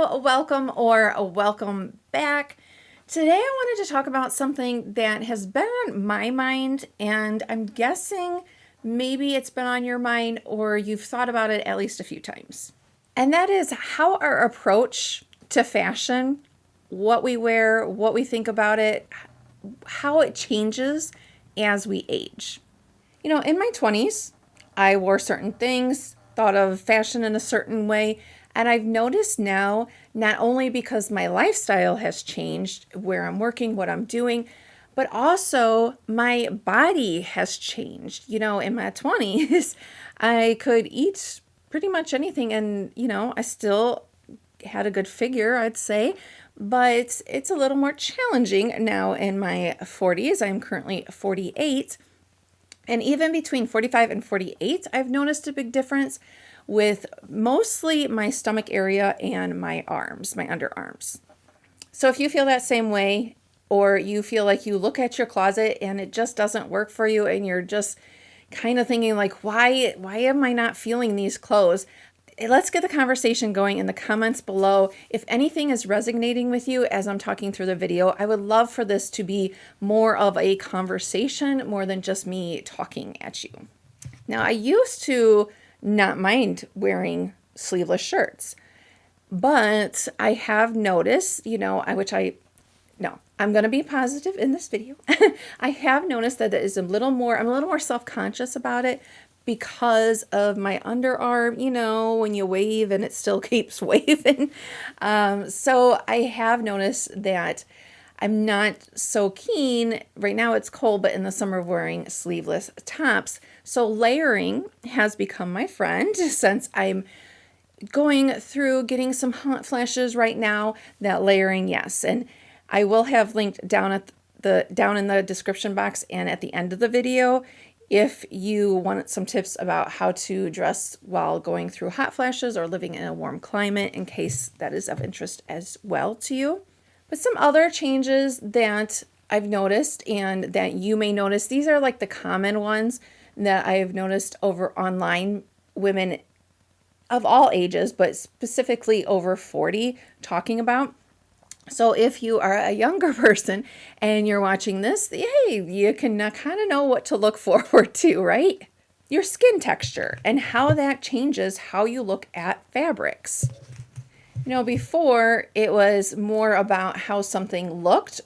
Hello, welcome or welcome back. Today I wanted to talk about something that has been on my mind, and I'm guessing maybe it's been on your mind or you've thought about it at least a few times. And that is how our approach to fashion, what we wear, what we think about it, how it changes as we age. You know, in my 20s, I wore certain things, thought of fashion in a certain way. And I've noticed now, not only because my lifestyle has changed, where I'm working, what I'm doing, but also my body has changed. You know, in my 20s, I could eat pretty much anything and, I still had a good figure, I'd say, but it's a little more challenging now in my 40s. I'm currently 48. And even between 45 and 48, I've noticed a big difference with mostly my stomach area and my arms, my underarms. So if you feel that same way, or you feel like you look at your closet and it just doesn't work for you and you're just kind of thinking like, why am I not feeling these clothes? Let's get the conversation going in the comments below. If anything is resonating with you as I'm talking through the video, I would love for this to be more of a conversation more than just me talking at you. Now, I used to not mind wearing sleeveless shirts, but I have noticed, I'm going to be positive in this video. I have noticed that I'm a little more self-conscious about it because of my underarm, when you wave and it still keeps waving. So I have noticed that I'm not so keen. Right now it's cold, but in the summer wearing sleeveless tops. So layering has become my friend since I'm going through getting some hot flashes right now. That layering, yes. And I will have linked down in the description box and at the end of the video if you want some tips about how to dress while going through hot flashes or living in a warm climate, in case that is of interest as well to you. But some other changes that I've noticed and that you may notice, these are like the common ones that I've noticed over online, women of all ages, but specifically over 40 talking about. So if you are a younger person and you're watching this, hey, you can kind of know what to look forward to, right? Your skin texture and how that changes how you look at fabrics. Before it was more about how something looked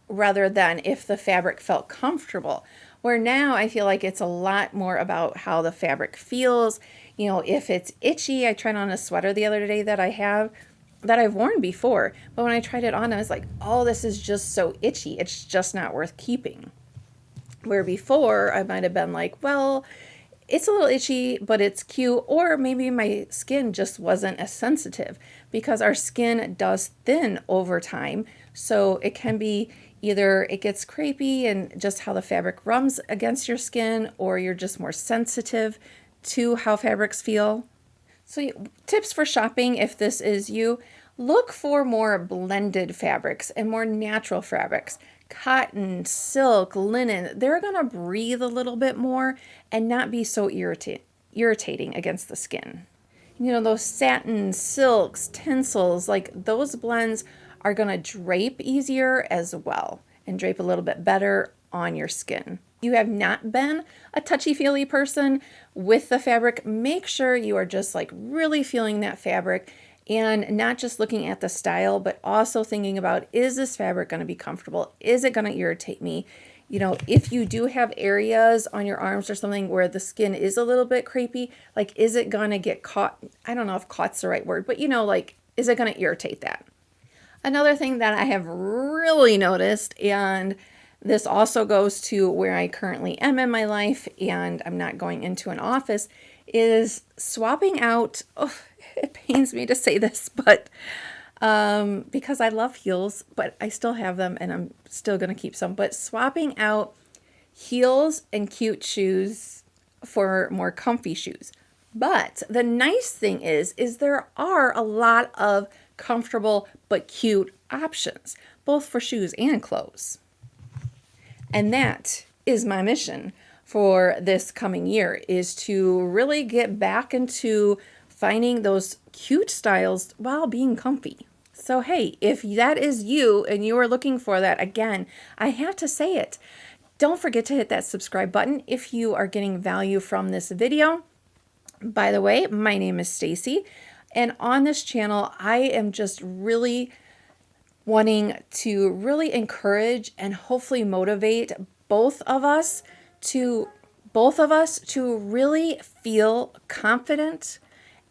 rather than if the fabric felt comfortable. Where now I feel like it's a lot more about how the fabric feels. If it's itchy, I tried on a sweater the other day that I've worn before, but when I tried it on, I was like, oh, this is just so itchy. It's just not worth keeping. Where before I might have been like, well, it's a little itchy, but it's cute. Or maybe my skin just wasn't as sensitive, because our skin does thin over time. So it can be either it gets crepey and just how the fabric rubs against your skin, or you're just more sensitive to how fabrics feel. So tips for shopping, if this is you, look for more blended fabrics and more natural fabrics. Cotton, silk, linen, they're going to breathe a little bit more and not be so irritating against the skin. Those satin, silks, tinsels, like those blends are going to drape easier as well and drape a little bit better on your skin. You have not been a touchy-feely person with the fabric, make sure you are just like really feeling that fabric and not just looking at the style, but also thinking about, is this fabric going to be comfortable? Is it going to irritate me? If you do have areas on your arms or something where the skin is a little bit crepey, like, is it going to get caught? I don't know if caught's the right word, but is it going to irritate that? Another thing that I have really noticed, and this also goes to where I currently am in my life and I'm not going into an office, is swapping out, it pains me to say this, but because I love heels, but I still have them and I'm still going to keep some, but swapping out heels and cute shoes for more comfy shoes. But the nice thing is there are a lot of comfortable but cute options, both for shoes and clothes. And that is my mission for this coming year, is to really get back into finding those cute styles while being comfy. So hey, if that is you and you are looking for that, again, I have to say it. Don't forget to hit that subscribe button if you are getting value from this video. By the way, my name is Staci, and on this channel, I am just really wanting to really encourage and hopefully motivate both of us to really feel confident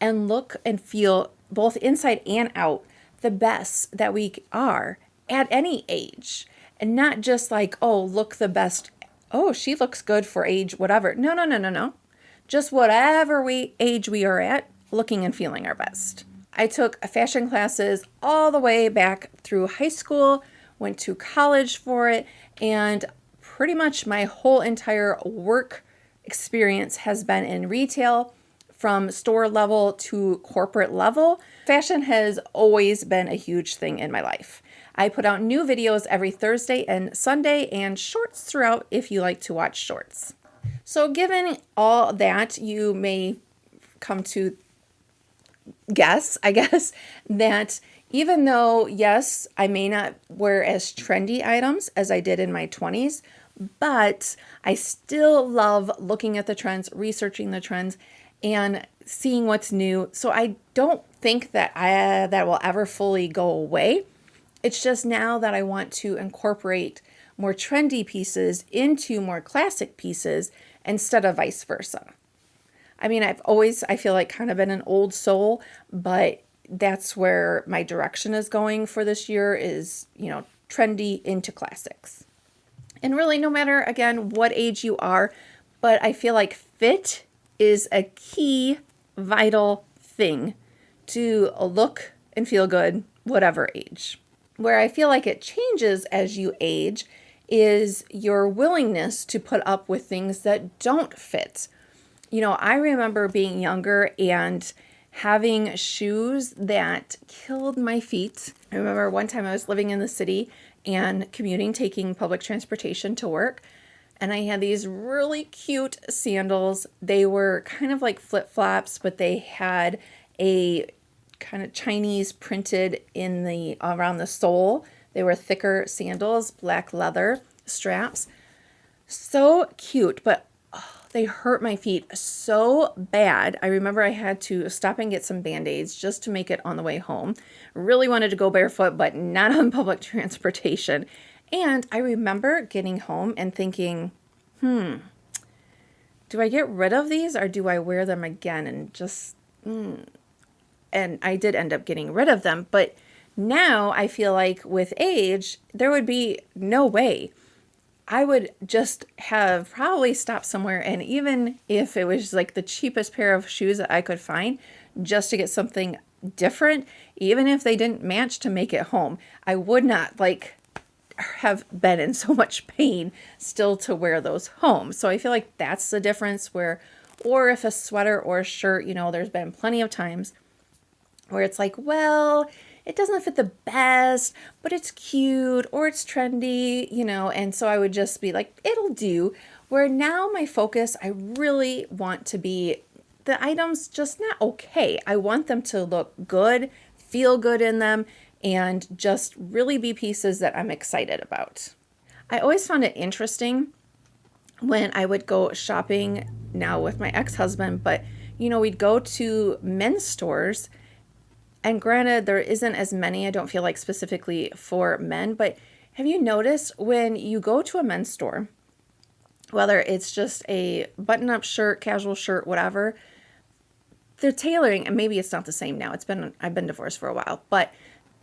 and look and feel both inside and out the best that we are at any age. And not just like, oh, look the best. Oh, she looks good for age, whatever. No. Just whatever age we are at, looking and feeling our best. I took fashion classes all the way back through high school, went to college for it, and pretty much my whole entire work experience has been in retail, from store level to corporate level. Fashion has always been a huge thing in my life. I put out new videos every Thursday and Sunday, and shorts throughout if you like to watch shorts. So given all that, you may come to guess, I guess, that even though, yes, I may not wear as trendy items as I did in my 20s, but I still love looking at the trends, researching the trends, and seeing what's new. So I don't think that that will ever fully go away. It's just now that I want to incorporate more trendy pieces into more classic pieces instead of vice versa. I mean, I've always, I feel like, kind of been an old soul, but that's where my direction is going for this year is, trendy into classics. And really, no matter, again, what age you are, but I feel like fit is a key, vital thing to look and feel good, whatever age. Where I feel like it changes as you age is your willingness to put up with things that don't fit. I remember being younger and having shoes that killed my feet. I remember one time I was living in the city and commuting, taking public transportation to work, and I had these really cute sandals. They were kind of like flip-flops, but they had a kind of Chinese printed around the sole. They were thicker sandals, black leather straps. So cute, but they hurt my feet so bad. I remember I had to stop and get some Band-Aids just to make it on the way home. Really wanted to go barefoot, but not on public transportation. And I remember getting home and thinking, do I get rid of these or do I wear them again? And I did end up getting rid of them. But now I feel like with age, there would be no way. I would just have probably stopped somewhere, and even if it was like the cheapest pair of shoes that I could find, just to get something different, even if they didn't match to make it home, I would not have been in so much pain still to wear those home. So I feel like that's the difference or if a sweater or a shirt, there's been plenty of times where it's like, well, it doesn't fit the best, but it's cute or it's trendy, and so I would just be like, it'll do. Where now my focus, I really want to be the items just not okay. I want them to look good, feel good in them, and just really be pieces that I'm excited about. I always found it interesting when I would go shopping now with my ex-husband, but we'd go to men's stores. And granted, there isn't as many, I don't feel like specifically for men, but have you noticed when you go to a men's store, whether it's just a button-up shirt, casual shirt, whatever, they're tailoring, and maybe it's not the same now. I've been divorced for a while, but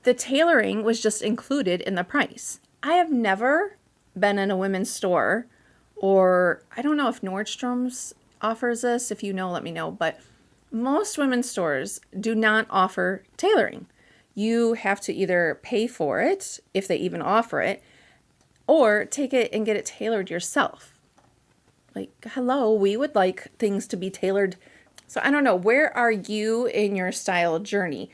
the tailoring was just included in the price. I have never been in a women's store, or I don't know if Nordstrom's offers this. If you know, let me know, but most women's stores do not offer tailoring. You have to either pay for it, if they even offer it, or take it and get it tailored yourself. Like, hello, we would like things to be tailored. So I don't know, where are you in your style journey?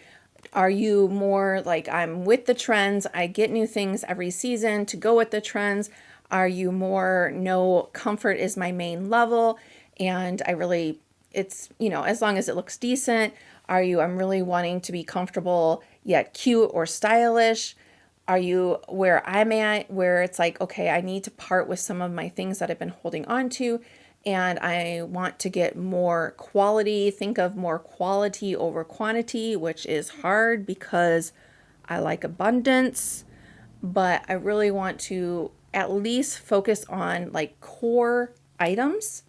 Are you more like, I'm with the trends, I get new things every season to go with the trends? Are you more, no, comfort is my main level, and it's, as long as it looks decent? Are you, I'm really wanting to be comfortable yet cute or stylish? Are you where I'm at, where it's like, okay, I need to part with some of my things that I've been holding on to, and I want to get more quality. Think of more quality over quantity, which is hard because I like abundance, but I really want to at least focus on like core items.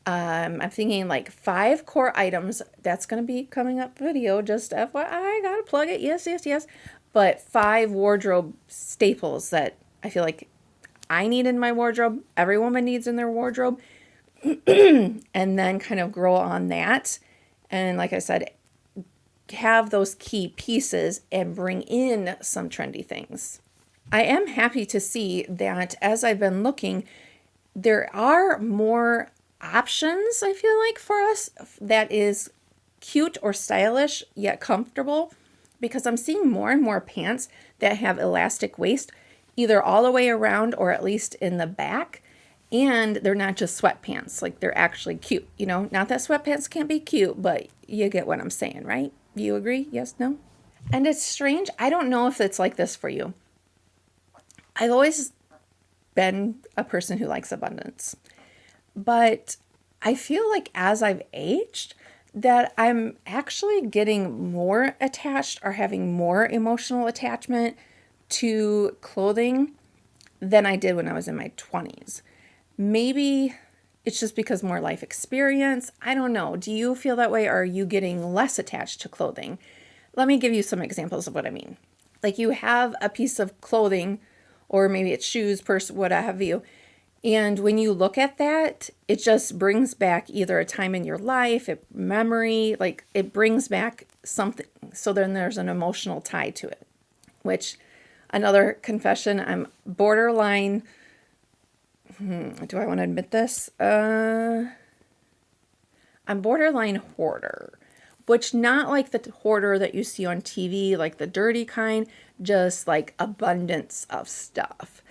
I'm thinking like 5 core items. That's going to be coming up video, just FYI, gotta plug it. Yes, yes, yes. But 5 wardrobe staples that I feel like I need in my wardrobe, every woman needs in their wardrobe, and then kind of grow on that. And like I said, have those key pieces and bring in some trendy things. I am happy to see that as I've been looking, there are more options, I feel like, for us that is cute or stylish yet comfortable, because I'm seeing more and more pants that have elastic waist, either all the way around or at least in the back, and they're not just sweatpants, like they're actually cute. You know, not that sweatpants can't be cute, but you get what I'm saying, right? You agree? Yes, no? And it's strange. I don't know if it's like this for you. I've always been a person who likes abundance. But I feel like as I've aged, that I'm actually getting more attached or having more emotional attachment to clothing than I did when I was in my 20s. Maybe it's just because more life experience. I don't know. Do you feel that way, or are you getting less attached to clothing? Let me give you some examples of what I mean. Like, you have a piece of clothing, or maybe it's shoes, purse, what have you. And when you look at that, it just brings back either a time in your life, a memory, like it brings back something. So then there's an emotional tie to it, which, another confession, I'm borderline, do I want to admit this? I'm borderline hoarder, which not like the hoarder that you see on TV, like the dirty kind, just like abundance of stuff.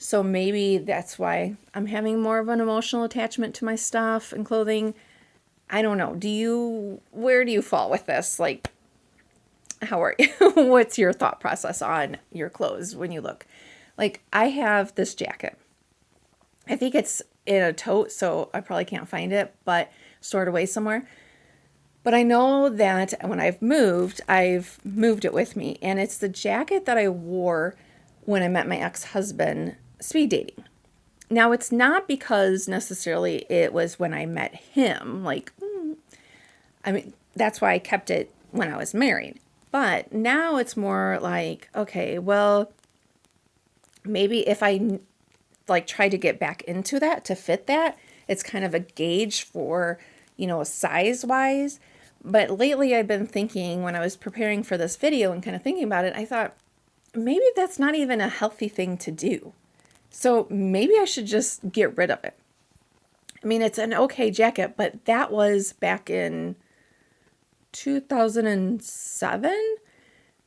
So maybe that's why I'm having more of an emotional attachment to my stuff and clothing. I don't know. Where do you fall with this? Like, how are you? What's your thought process on your clothes when you look? Like, I have this jacket. I think it's in a tote, so I probably can't find it, but stored away somewhere. But I know that when I've moved it with me. And it's the jacket that I wore when I met my ex-husband speed dating. Now, it's not because necessarily it was when I met him. Like, I mean, that's why I kept it when I was married. But now it's more like, okay, well, maybe if I like try to get back into that to fit that, it's kind of a gauge for, size wise. But lately I've been thinking, when I was preparing for this video and kind of thinking about it, I thought maybe that's not even a healthy thing to do. So maybe I should just get rid of it. I mean, it's an okay jacket, but that was back in 2007.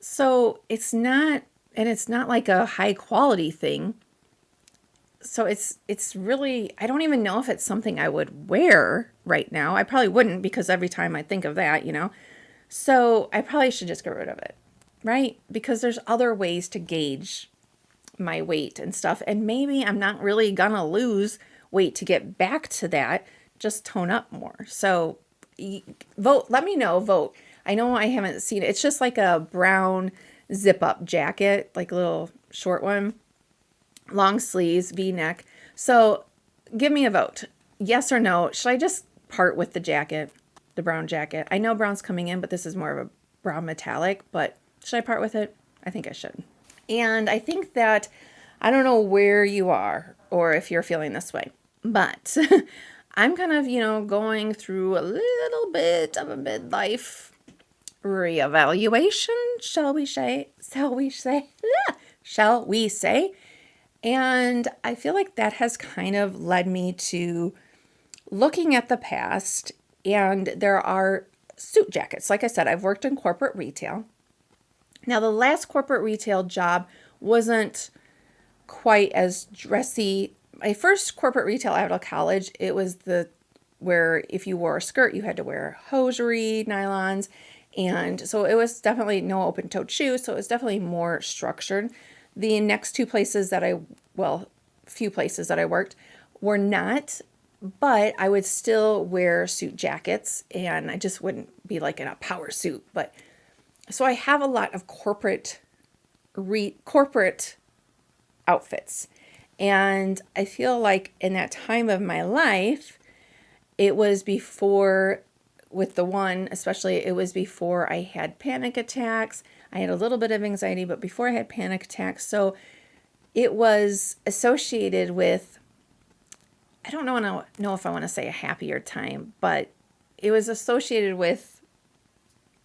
So it's not like a high quality thing. So it's really, I don't even know if it's something I would wear right now. I probably wouldn't, because every time I think of that, So I probably should just get rid of it, right? Because there's other ways to gauge my weight and stuff. And maybe I'm not really gonna lose weight to get back to that, just tone up more. So vote, let me know, vote. I know I haven't seen it. It's just like a brown zip up jacket, like a little short one. Long sleeves, V-neck. So give me a vote. Yes or no? Should I just part with the jacket, the brown jacket? I know brown's coming in, but this is more of a brown metallic, but should I part with it? I think I should. And I think that, I don't know where you are or if you're feeling this way, but I'm kind of, going through a little bit of a midlife reevaluation, shall we say? And I feel like that has kind of led me to looking at the past, and there are suit jackets. Like I said, I've worked in corporate retail. Now, the last corporate retail job wasn't quite as dressy. My first corporate retail out of college, it was where if you wore a skirt, you had to wear hosiery, nylons, And so it was definitely no open-toed shoes, so it was definitely more structured. The next two places that few places that I worked were not, but I would still wear suit jackets, and I just wouldn't be like in a power suit. But so I have a lot of corporate outfits. And I feel like in that time of my life, it was before, with the one especially, it was before I had panic attacks. I had a little bit of anxiety, but before I had panic attacks. So it was associated with, I don't know if I want to say a happier time, but it was associated with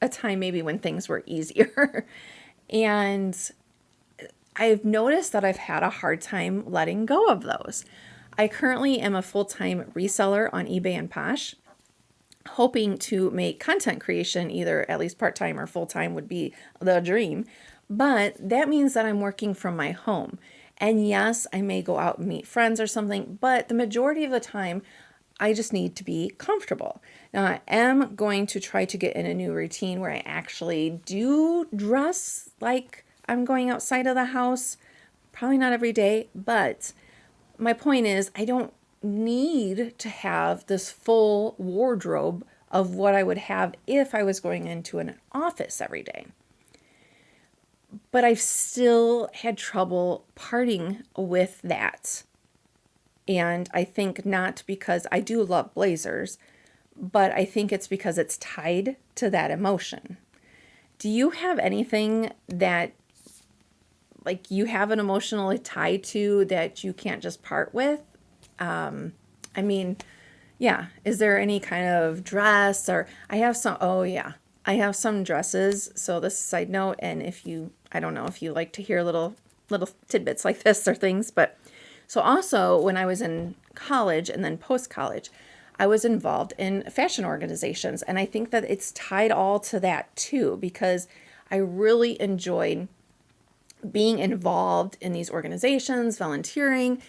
a time maybe when things were easier. And I've noticed that I've had a hard time letting go of those. I currently am a full-time reseller on eBay and Posh, hoping to make content creation either at least part-time or full-time would be the dream. But that means that I'm working from my home. And yes, I may go out and meet friends or something, but the majority of the time, I just need to be comfortable. Now, I am going to try to get in a new routine where I actually do dress like I'm going outside of the house. Probably not every day, but my point is I don't need to have this full wardrobe of what I would have if I was going into an office every day. But I've still had trouble parting with that. And I think not because I do love blazers, but I think it's because it's tied to that emotion. Do you have anything that like you have an emotionally tied to that you can't just part with? I mean, yeah, is there any kind of dress or I have some dresses. So this is a side note, and I don't know if you like to hear little tidbits like this or things, but so also when I was in college and then post-college, I was involved in fashion organizations. And I think that it's tied all to that too, because I really enjoyed being involved in these organizations, volunteering.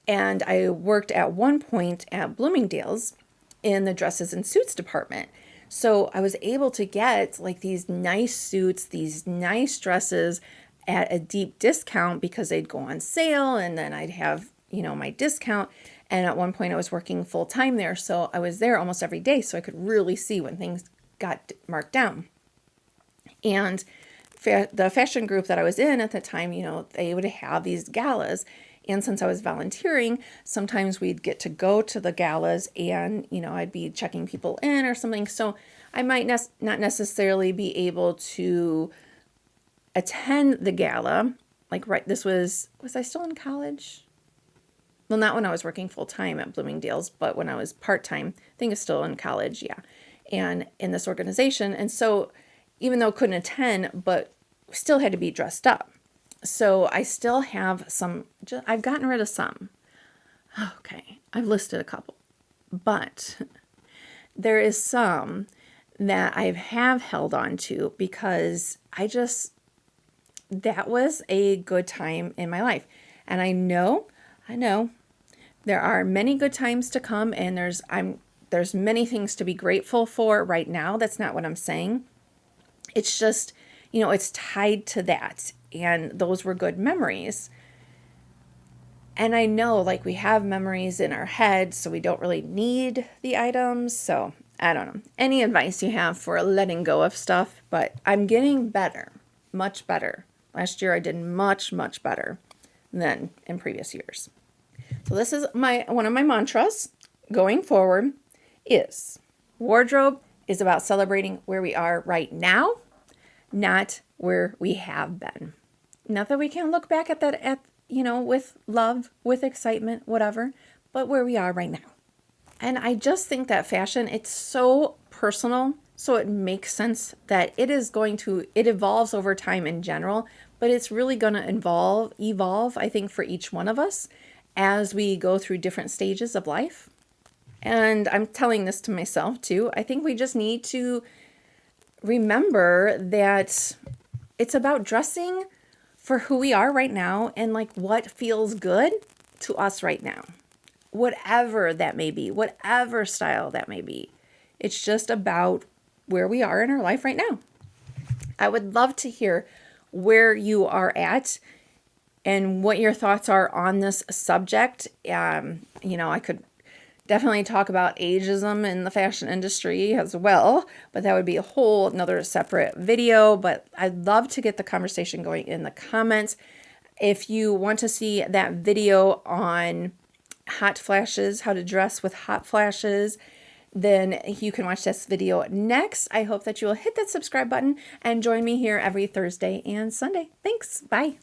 And I worked at one point at Bloomingdale's in the dresses and suits department. So I was able to get like these nice suits, these nice dresses at a deep discount because they'd go on sale, and then I'd have, my discount. And at one point I was working full time there. So I was there almost every day. So I could really see when things got marked down. And the fashion group that I was in at the time, they would have these galas. And since I was volunteering, sometimes we'd get to go to the galas and, I'd be checking people in or something. So I might not necessarily be able to attend the gala. Was I still in college? Well, not when I was working full time at Bloomingdale's, but when I was part-time, I think it's still in college. Yeah. And in this organization. And so even though I couldn't attend, but still had to be dressed up. So I still have some, I've gotten rid of some. Okay, I've listed a couple. But there is some that I have held on to because that was a good time in my life. And I know, there are many good times to come, and there's many things to be grateful for right now. That's not what I'm saying. It's just, it's tied to that. And those were good memories. And I know we have memories in our head, so we don't really need the items. So I don't know. Any advice you have for letting go of stuff? But I'm getting better, much better. Last year I did much, much better than in previous years. So this is one of my mantras going forward is wardrobe is about celebrating where we are right now, not where we have been. Not that we can't look back at that, with love, with excitement, whatever, but where we are right now. And I just think that fashion, it's so personal, so it makes sense that it evolves over time in general, but it's really going to evolve, I think, for each one of us as we go through different stages of life. And I'm telling this to myself too. I think we just need to remember that it's about dressing for who we are right now and what feels good to us right now. Whatever that may be, whatever style that may be. It's just about where we are in our life right now. I would love to hear where you are at and what your thoughts are on this subject. I could definitely talk about ageism in the fashion industry as well, but that would be a whole another separate video. But I'd love to get the conversation going in the comments. If you want to see that video on hot flashes, how to dress with hot flashes, then you can watch this video next. I hope that you will hit that subscribe button and join me here every Thursday and Sunday. Thanks. Bye.